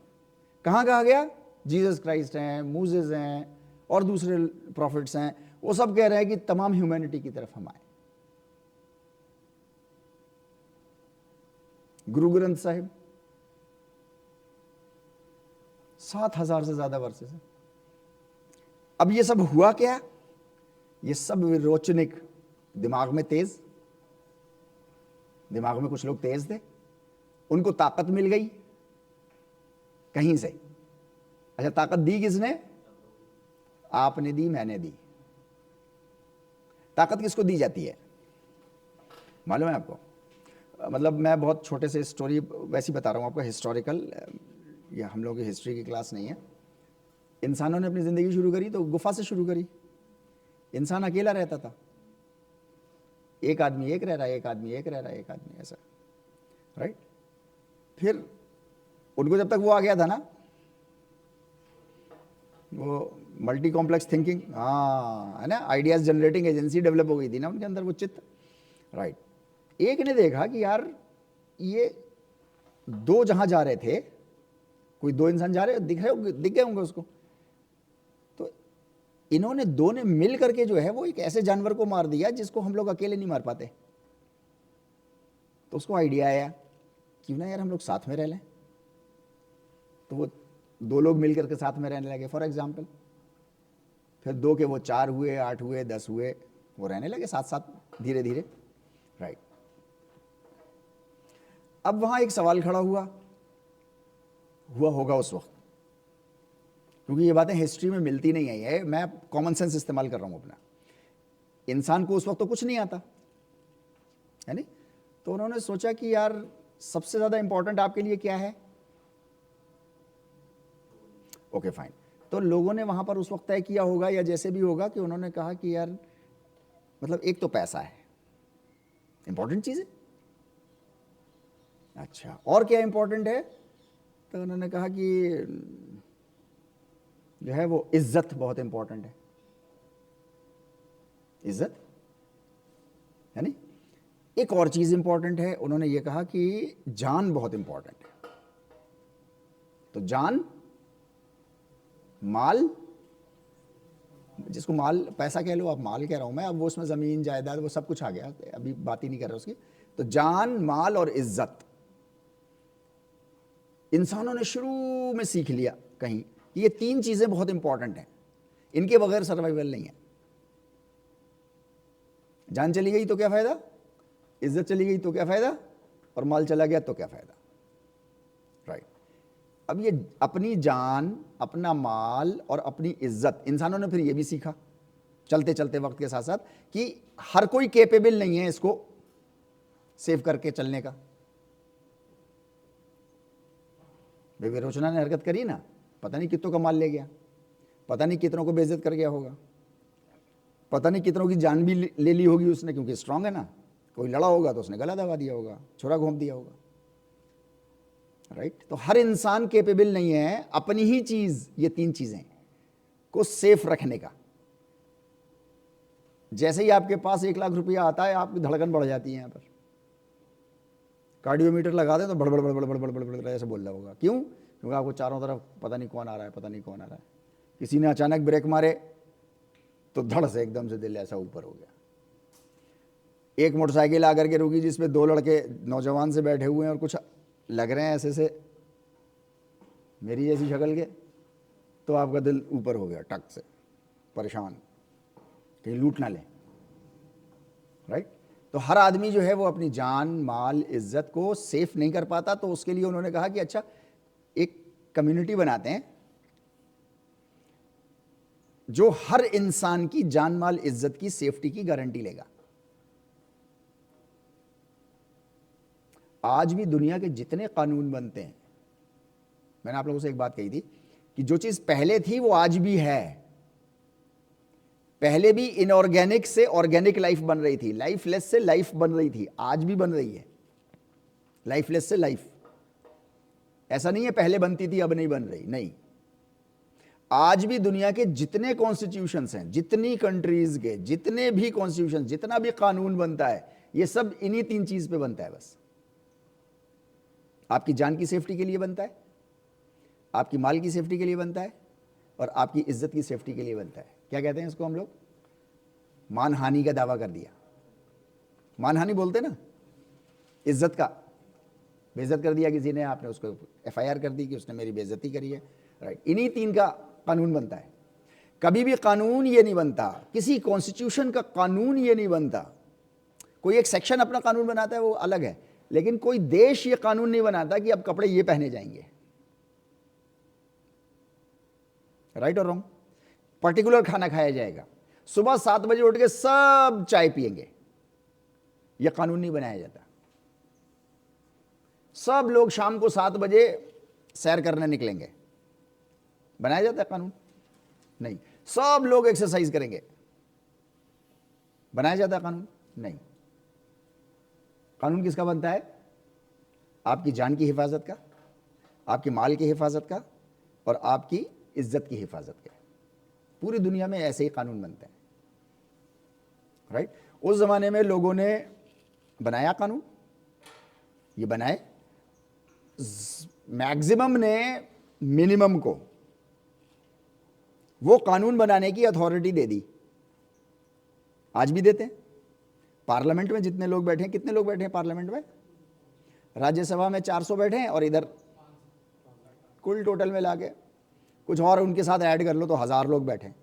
कहां कहा गया? जीसस क्राइस्ट हैं, मूसेस हैं, और दूसरे प्रॉफिट्स हैं, वो सब कह रहे हैं कि तमाम ह्यूमैनिटी की तरफ हम आए। गुरु ग्रंथ साहिब 7,000 से ज्यादा वर्सेस हैं। अब ये सब हुआ क्या? ये सब विरोचनिक, दिमाग में तेज, दिमाग में कुछ लोग तेज थे, उनको ताकत मिल गई कहीं से। अच्छा, ताकत दी किसने? आपने दी, मैंने दी। ताकत किसको दी जाती है मालूम है आपको? मतलब मैं बहुत छोटे से स्टोरी वैसी बता रहा हूँ आपको, हिस्टोरिकल, ये हम लोग की हिस्ट्री की क्लास नहीं है। इंसानों ने अपनी ज़िंदगी शुरू करी तो गुफा से शुरू करी। इंसान अकेला रहता था, एक आदमी एक रह रहा है, एक आदमी एक रह रहा है, एक आदमी ऐसा, राइट। फिर उनको जब तक वो आ गया था ना, वो मल्टी कॉम्प्लेक्स थिंकिंग, हाँ है ना, आइडियाज जनरेटिंग एजेंसी डेवलप हो गई थी ना उनके अंदर, वो चित्त, राइट। एक ने देखा कि यार ये दो जहां जा रहे थे, कोई दो इंसान जा रहे दिख गए होंगे उसको, तो इन्होंने दो ने मिल करके जो है वो एक ऐसे जानवर को मार दिया जिसको हम लोग अकेले नहीं मार पाते। तो उसको आइडिया आया क्यों ना यार हम लोग साथ में रह लें। तो वो दो लोग मिलकर के साथ में रहने लगे फॉर एग्जाम्पल। फिर दो के वो 4 हुए, 8 हुए, 10 हुए, वो रहने लगे साथ साथ धीरे धीरे, राइट। अब वहां एक सवाल खड़ा हुआ होगा उस वक्त, क्योंकि ये बातें हिस्ट्री में मिलती नहीं है, मैं कॉमन सेंस इस्तेमाल कर रहा हूं अपना। इंसान को उस वक्त तो कुछ नहीं आता है नहीं, तो उन्होंने सोचा कि यार सबसे ज्यादा इंपॉर्टेंट आपके लिए क्या है। ओके फाइन, तो लोगों ने वहां पर उस वक्त तय किया होगा या जैसे भी होगा कि उन्होंने कहा कि यार मतलब एक तो पैसा है, इंपॉर्टेंट चीज है, अच्छा और क्या इंपॉर्टेंट है। तो उन्होंने कहा कि जो है वो इज्जत बहुत इंपॉर्टेंट है, इज्जत है नहीं। एक और चीज इंपॉर्टेंट है, उन्होंने ये कहा कि जान बहुत इंपॉर्टेंट है। तो जान, माल, जिसको माल पैसा कह लो आप, माल कह रहा हूं मैं, अब वो उसमें जमीन जायदाद वो सब कुछ आ गया, अभी बात ही नहीं कर रहा उसकी। तो जान, माल और इज्जत, इंसानों ने शुरू में सीख लिया कहीं कि ये 3 चीजें बहुत इंपॉर्टेंट हैं, इनके बगैर सर्वाइवल नहीं है। जान चली गई तो क्या फायदा, इज्जत चली गई तो क्या फायदा, और माल चला गया तो क्या फायदा, राइट। अब ये अपनी जान, अपना माल और अपनी इज्जत, इंसानों ने फिर ये भी सीखा चलते चलते वक्त के साथ साथ कि हर कोई कैपेबल नहीं है इसको सेव करके चलने का। विवेचना ने हरकत करी ना, पता नहीं कितनों का माल ले गया, पता नहीं कितनों को बेइज्जत कर गया होगा, पता नहीं कितनों की जान भी ले ली होगी उसने, क्योंकि स्ट्रांग है ना, कोई लड़ा होगा तो उसने गला दबा दिया होगा, छुरा घोंप दिया होगा, राइट। तो हर इंसान कैपेबल नहीं है अपनी ही चीज, ये 3 चीजें को सेफ रखने का। जैसे ही आपके पास 1 लाख रुपया आता है, आपकी धड़कन बढ़ जाती है, यहां पर कार्डियोमीटर लगा दें तो बड़बड़ बड़बड़ बड़बड़ बड़बड़ ऐसे बोल रहा होगा। क्यों? क्योंकि आपको चारों तरफ पता नहीं कौन आ रहा है, पता नहीं कौन आ रहा है। किसी ने अचानक ब्रेक मारे तो धड़ से एकदम से दिल ऐसा ऊपर हो गया। एक मोटरसाइकिल आकर के रुकी जिसमें 2 लड़के नौजवान से बैठे हुए हैं और कुछ लग रहे हैं ऐसे से मेरी जैसी शक्ल के, तो आपका दिल ऊपर हो गया टक से, परेशान कहीं लूट ना लें, राइट। तो हर आदमी जो है वो अपनी जान, माल, इज्जत को सेफ नहीं कर पाता। तो उसके लिए उन्होंने कहा कि अच्छा एक कम्युनिटी बनाते हैं जो हर इंसान की जान, माल, इज्जत की सेफ्टी की गारंटी लेगा। आज भी दुनिया के जितने कानून बनते हैं, मैंने आप लोगों से एक बात कही थी कि जो चीज पहले थी वो आज भी है। पहले भी इनऑर्गेनिक से ऑर्गेनिक लाइफ बन रही थी, लाइफलेस से लाइफ बन रही थी, आज भी बन रही है लाइफलेस से लाइफ। ऐसा नहीं है पहले बनती थी अब नहीं बन रही, नहीं। आज भी दुनिया के जितने कॉन्स्टिट्यूशंस हैं, जितनी कंट्रीज के जितने भी कॉन्स्टिट्यूशन, जितना भी कानून बनता है, ये सब इन्हीं 3 चीज पे बनता है बस। आपकी जान की सेफ्टी के लिए बनता है, आपकी माल की सेफ्टी के लिए बनता है, और आपकी इज्जत की सेफ्टी के लिए बनता है। क्या कहते हैं इसको हम लोग? मानहानि का दावा कर दिया। मानहानि बोलते ना, इज्जत का, बेइज्जत कर दिया किसी ने, आपने उसको FIR कर दी कि उसने मेरी बेइज्जती करी है, राइट। इन्हीं 3 का कानून बनता है। कभी भी कानून ये नहीं बनता, किसी कॉन्स्टिट्यूशन का कानून ये नहीं बनता। कोई एक सेक्शन अपना कानून बनाता है वो अलग है, लेकिन कोई देश ये कानून नहीं बनाता कि अब कपड़े ये पहने जाएंगे, राइट और रॉन्ग। पर्टिकुलर खाना खाया जाएगा, सुबह 7 बजे उठ के सब चाय पिएंगे, यह कानून नहीं बनाया जाता। सब लोग शाम को 7 बजे सैर करने निकलेंगे, बनाया जाता है कानून? नहीं। सब लोग एक्सरसाइज करेंगे, बनाया जाता है कानून? नहीं। कानून किसका बनता है? आपकी जान की हिफाजत का, आपके माल की हिफाजत का और आपकी इज्जत की हिफाजत का। पूरी दुनिया में ऐसे ही कानून बनते हैं, राइट? उस जमाने में लोगों ने बनाया कानून, ये बनाए, मैक्सिमम ने मिनिमम को वो कानून बनाने की अथॉरिटी दे दी। आज भी देते हैं। पार्लियामेंट में जितने लोग बैठे हैं, कितने लोग बैठे हैं पार्लियामेंट में? राज्यसभा में 400 बैठे हैं और इधर कुल टोटल में लाके कुछ और उनके साथ ऐड कर लो तो 1000 लोग बैठे हैं।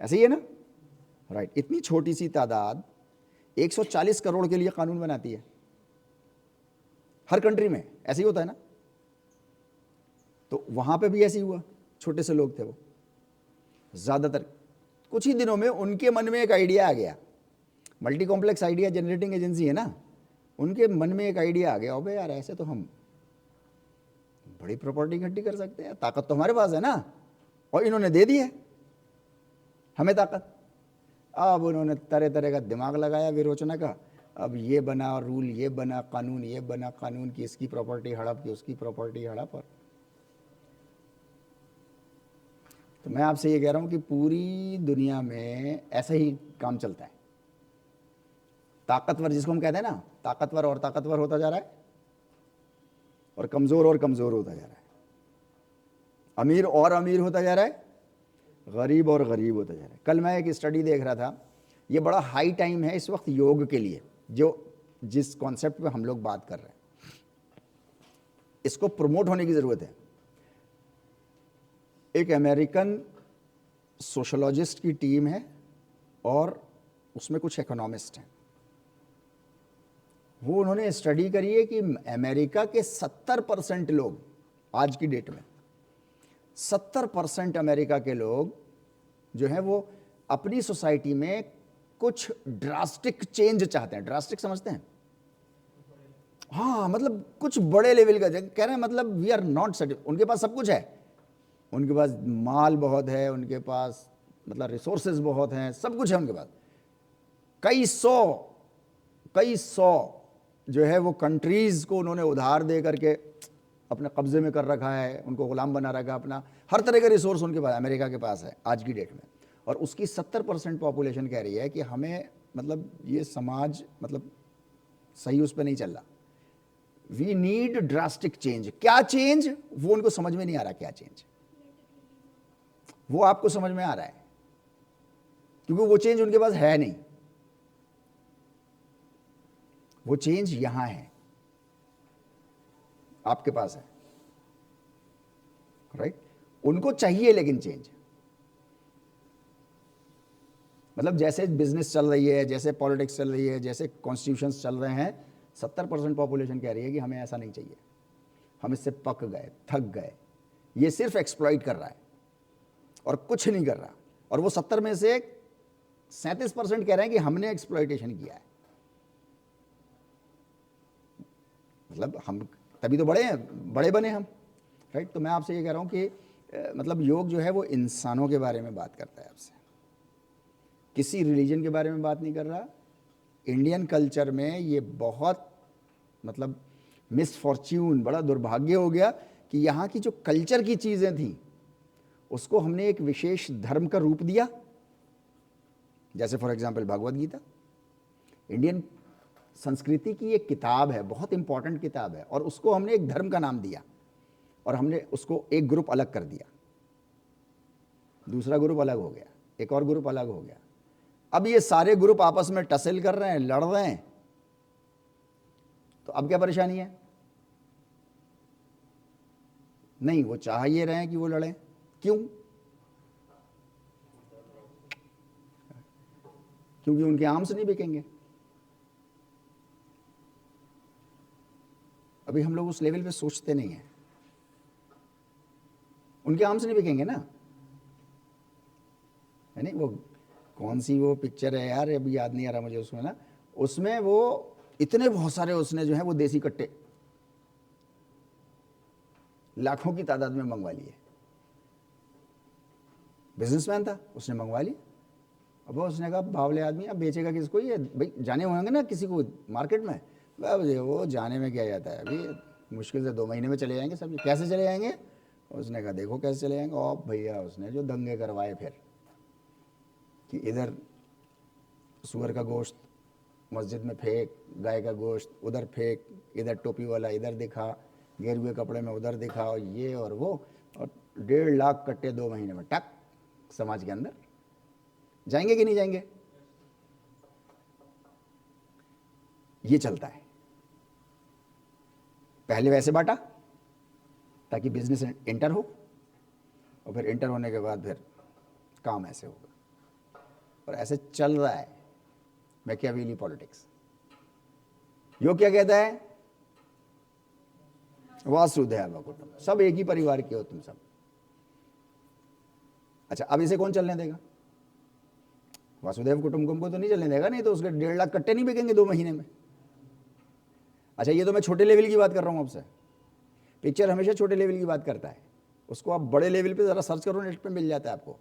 ऐसे ही है ना, राइट? इतनी छोटी सी तादाद 140 करोड़ के लिए कानून बनाती है। हर कंट्री में ऐसे ही होता है ना। तो वहां पे भी ऐसे ही हुआ, छोटे से लोग थे वो ज्यादातर। कुछ ही दिनों में उनके मन में एक आइडिया आ गया, multi complex idea generating agency है ना, उनके मन में एक आइडिया आ गया, अबे यार ऐसे तो हम बड़ी प्रॉपर्टी इकट्ठी कर सकते हैं, ताकत तो हमारे पास है ना, और इन्होंने दे दी है हमें ताकत। अब उन्होंने तरह तरह का दिमाग लगाया विरोचना का, अब ये बना रूल, ये बना कानून, ये बना कानून कि इसकी प्रॉपर्टी हड़प की उसकी प्रॉपर्टी हड़प। और तो मैं आपसे ये कह रहा हूं कि पूरी दुनिया में ऐसा ही काम चलता है। ताकतवर जिसको हम कहते हैं ना, ताकतवर और ताकतवर होता जा रहा है और कमजोर होता जा रहा है। अमीर और अमीर होता जा रहा है, गरीब और गरीब होता जा रहा है। कल मैं एक स्टडी देख रहा था, ये बड़ा हाई टाइम है इस वक्त योग के लिए, जो जिस कॉन्सेप्ट पे हम लोग बात कर रहे हैं, इसको प्रमोट होने की जरूरत है। एक अमेरिकन सोशोलॉजिस्ट की टीम है और उसमें कुछ इकोनॉमिस्ट हैं। वो उन्होंने स्टडी करी है कि अमेरिका के 70% लोग, आज की डेट में 70% अमेरिका के लोग जो हैं वो अपनी सोसाइटी में कुछ ड्रास्टिक चेंज चाहते हैं। ड्रास्टिक समझते हैं? हाँ, मतलब कुछ बड़े लेवल का कह रहे हैं, मतलब वी आर नॉट सेटिस्फाइड। उनके पास सब कुछ है, उनके पास माल बहुत है, उनके पास मतलब रिसोर्सेज बहुत हैं, सब कुछ है उनके पास। कई सौ जो है वो कंट्रीज को उन्होंने उधार दे करके अपने कब्जे में कर रखा है, उनको गुलाम बना रखा है अपना। हर तरह का रिसोर्स उनके पास, अमेरिका के पास है आज की डेट में। और उसकी 70% पॉपुलेशन कह रही है कि हमें मतलब ये समाज मतलब सही उस पर नहीं चल रहा, वी नीड ड्रास्टिक चेंज। क्या चेंज? वो उनको समझ में नहीं आ रहा क्या चेंज। वो आपको समझ में आ रहा है क्योंकि वो चेंज उनके पास है नहीं, वो चेंज यहां है, आपके पास है, राइट? उनको चाहिए लेकिन चेंज, मतलब जैसे बिजनेस चल रही है, जैसे पॉलिटिक्स चल रही है, जैसे कॉन्स्टिट्यूशंस चल रहे हैं, 70% पॉपुलेशन कह रही है कि हमें ऐसा नहीं चाहिए, हम इससे पक गए, थक गए। ये सिर्फ एक्सप्लॉइट कर रहा है और कुछ नहीं कर रहा। और वो 70 में से 37% कह रहे हैं कि हमने एक्सप्लॉइटेशन किया है। मतलब हम तभी तो बड़े बने हम, राइट? तो मैं आपसे ये कह रहा हूँ कि मतलब योग जो है वो इंसानों के बारे में बात करता है आपसे, किसी रिलीजन के बारे में बात नहीं कर रहा। इंडियन कल्चर में ये बहुत मतलब मिसफॉर्च्यून, बड़ा दुर्भाग्य हो गया कि यहाँ की जो कल्चर की चीज़ें थी उसको हमने एक विशेष धर्म का रूप दिया। जैसे for example Bhagavad Gita Indian संस्कृति की एक किताब है, बहुत इंपॉर्टेंट किताब है, और उसको हमने एक धर्म का नाम दिया और हमने उसको एक ग्रुप अलग कर दिया, दूसरा ग्रुप अलग हो गया, एक और ग्रुप अलग हो गया। अब ये सारे ग्रुप आपस में टसल कर रहे हैं, लड़ रहे हैं। तो अब क्या परेशानी है? नहीं, वो चाह ये रहे हैं कि वो लड़ें। क्यों? क्योंकि उनके आर्म्स नहीं बिकेंगे। अभी हम लोग उस लेवल पे सोचते नहीं हैं। उनके आर्म्स नहीं बिकेंगे ना, है नहीं? वो कौन सी वो पिक्चर है यार, अभी याद नहीं आ रहा मुझे उसमें ना, उसमें वो इतने बहुत सारे उसने जो है वो देसी कट्टे लाखों की तादाद में मंगवा लिए। बिजनेसमैन था, उसने मंगवा लिए। अब उसने कहा बावले आदमी, अब बेचेगा किसको ये, भाई जाने होंगे ना किसी को मार्केट में। वो जाने में क्या जाता है, अभी मुश्किल से 2 महीने में चले जाएंगे सब। कैसे चले जाएंगे? उसने कहा देखो कैसे चले जाएंगे। और भैया उसने जो दंगे करवाए फिर, कि इधर सूअर का गोश्त मस्जिद में फेंक, गाय का गोश्त उधर फेंक, इधर टोपी वाला इधर दिखा, गेरुए कपड़े में उधर दिखा, और ये और वो, और 1.5 लाख कट्टे 2 महीने में टक समाज के अंदर। जाएंगे कि नहीं जाएंगे? ये चलता है। पहले वैसे बांटा ताकि बिजनेस एंटर हो, और फिर एंटर होने के बाद फिर काम ऐसे होगा, और ऐसे चल रहा है मैकियावेली पॉलिटिक्स। यो क्या कहता है? वासुदेव कुटुंब, सब एक ही परिवार के हो तुम सब। अच्छा, अब इसे कौन चलने देगा? वासुदेव कुटुंबकम को तो नहीं चलने देगा, नहीं तो उसके 1.5 लाख कट्टे नहीं बिकेंगे 2 महीने में। अच्छा, ये तो मैं छोटे लेवल की बात कर रहा हूं आपसे। पिक्चर हमेशा छोटे लेवल की बात करता है, उसको आप बड़े लेवल पे जरा सर्च करो, नेट पे मिल जाता है आपको,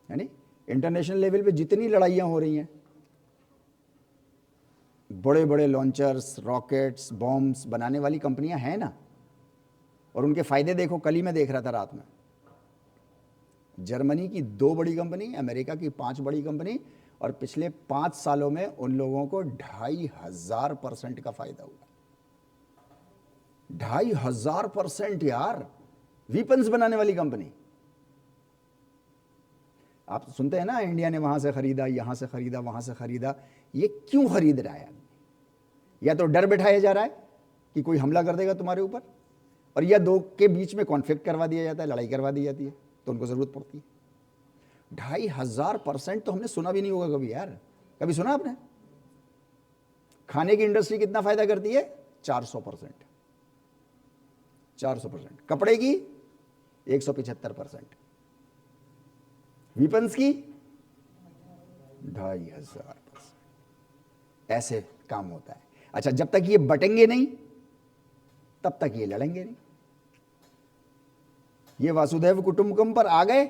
है नहीं? इंटरनेशनल लेवल पे जितनी लड़ाइयां हो रही हैं, बड़े बड़े लॉन्चर्स, रॉकेट्स, बॉम्ब्स बनाने वाली कंपनियां हैं ना, और उनके फायदे देखो। कल ही मैं देख रहा था रात में, जर्मनी की 2 बड़ी कंपनी, अमेरिका की 5 बड़ी कंपनी, और पिछले 5 सालों में उन लोगों को 2500% का फायदा हुआ। 2500% यार, वीपन्स बनाने वाली कंपनी। आप सुनते हैं ना, इंडिया ने वहां से खरीदा, यहां से खरीदा, वहां से खरीदा। ये क्यों खरीद रहा है? या तो डर बिठाया जा रहा है कि कोई हमला कर देगा तुम्हारे ऊपर, और या 2 के बीच में कॉन्फ्लिक्ट करवा दिया जाता है, लड़ाई करवा दी जाती है, तो उनको जरूरत पड़ती है। 2500% तो हमने सुना भी नहीं होगा कभी यार। कभी सुना आपने? खाने की इंडस्ट्री कितना फायदा करती है? 400%। 400%। कपड़े की 175%। वीपन्स की 2500%। ऐसे काम होता है। अच्छा, जब तक ये बटेंगे नहीं तब तक ये लड़ेंगे नहीं। ये वासुदेव कुटुंबकम पर आ गए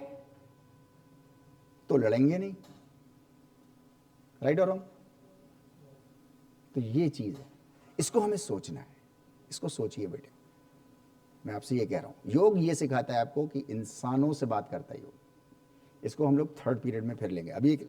तो लड़ेंगे नहीं। राइट और रॉन्ग? तो ये चीज है, इसको हमें सोचना है। इसको सोचिए बेटे, मैं आपसे ये कह रहा हूं। योग ये सिखाता है आपको कि इंसानों से बात करता है योग। इसको हम लोग 3rd पीरियड में फिर लेंगे। अभी एक